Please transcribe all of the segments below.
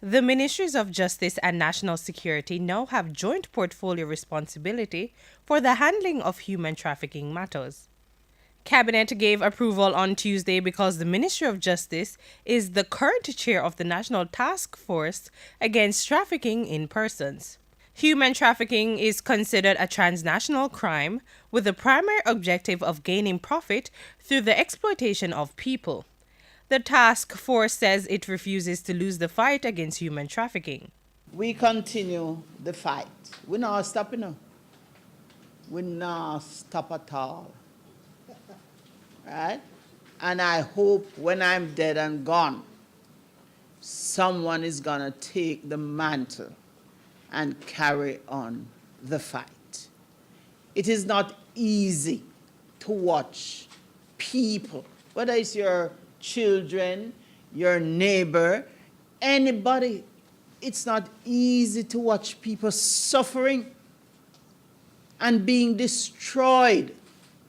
The Ministries of Justice and National Security now have joint portfolio responsibility for the handling of human trafficking matters. Cabinet gave approval on Tuesday because the Ministry of Justice is the current chair of the National Task Force Against Trafficking in Persons. Human trafficking is considered a transnational crime with the primary objective of gaining profit through the exploitation of people. The task force says it refuses to lose the fight against human trafficking. We continue the fight. We're not stopping. We're not stop at all. Right? And I hope when I'm dead and gone, someone is going to take the mantle and carry on the fight. It is not easy to watch people, whether it's your children, your neighbor, anybody. It's not easy to watch people suffering and being destroyed.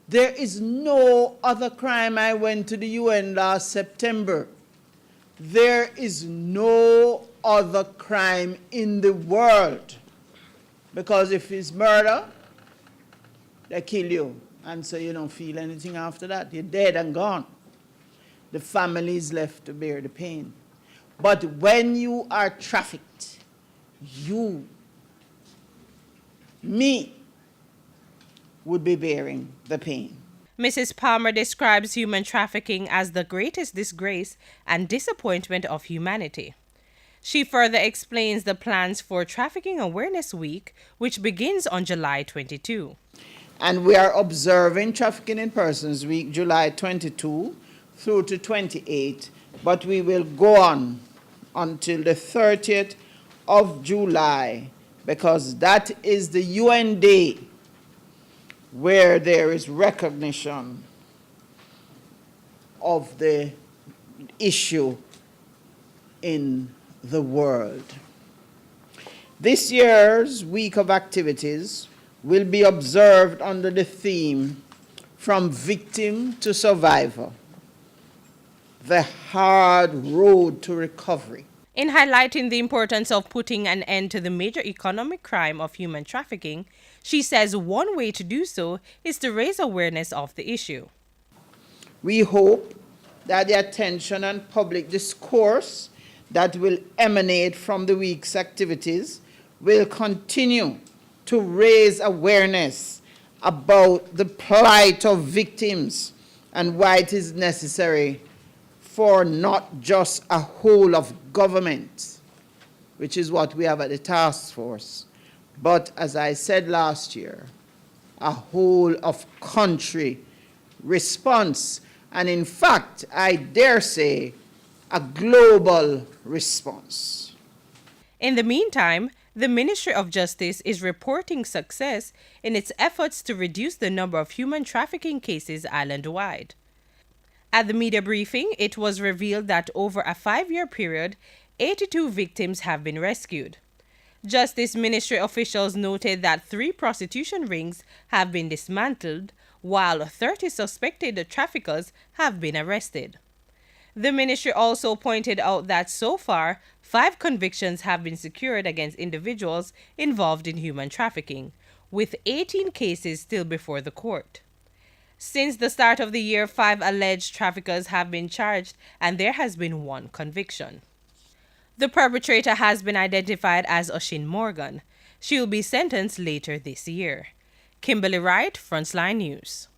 There is no other crime. I went to the UN last September. There is no other crime in the world. Because if it's murder, they kill you. And so you don't feel anything after that. You're dead and gone. The family is left to bear the pain. But when you are trafficked, me, would be bearing the pain. Mrs. Palmer describes human trafficking as the greatest disgrace and disappointment of humanity. She further explains the plans for Trafficking Awareness Week, which begins on July 22. And we are observing Trafficking in Persons Week, July 22 through to 28, but we will go on until the 30th of July, because that is the UN Day where there is recognition of the issue in the world. This year's week of activities will be observed under the theme From Victim to Survivor, the hard road to recovery. In highlighting the importance of putting an end to the major economic crime of human trafficking, she says one way to do so is to raise awareness of the issue. We hope that the attention and public discourse that will emanate from the week's activities will continue to raise awareness about the plight of victims and why it is necessary for not just a whole of government, which is what we have at the task force, but as I said last year, a whole of country response, and in fact, I dare say, a global response. In the meantime, the Ministry of Justice is reporting success in its efforts to reduce the number of human trafficking cases island-wide. At the media briefing, it was revealed that over a 5-year period, 82 victims have been rescued. Justice Ministry officials noted that 3 prostitution rings have been dismantled, while 30 suspected traffickers have been arrested. The ministry also pointed out that so far, 5 convictions have been secured against individuals involved in human trafficking, with 18 cases still before the court. Since the start of the year, 5 alleged traffickers have been charged and there has been 1 conviction. The perpetrator has been identified as Oshin Morgan. She will be sentenced later this year. Kimberly Wright, Frontline News.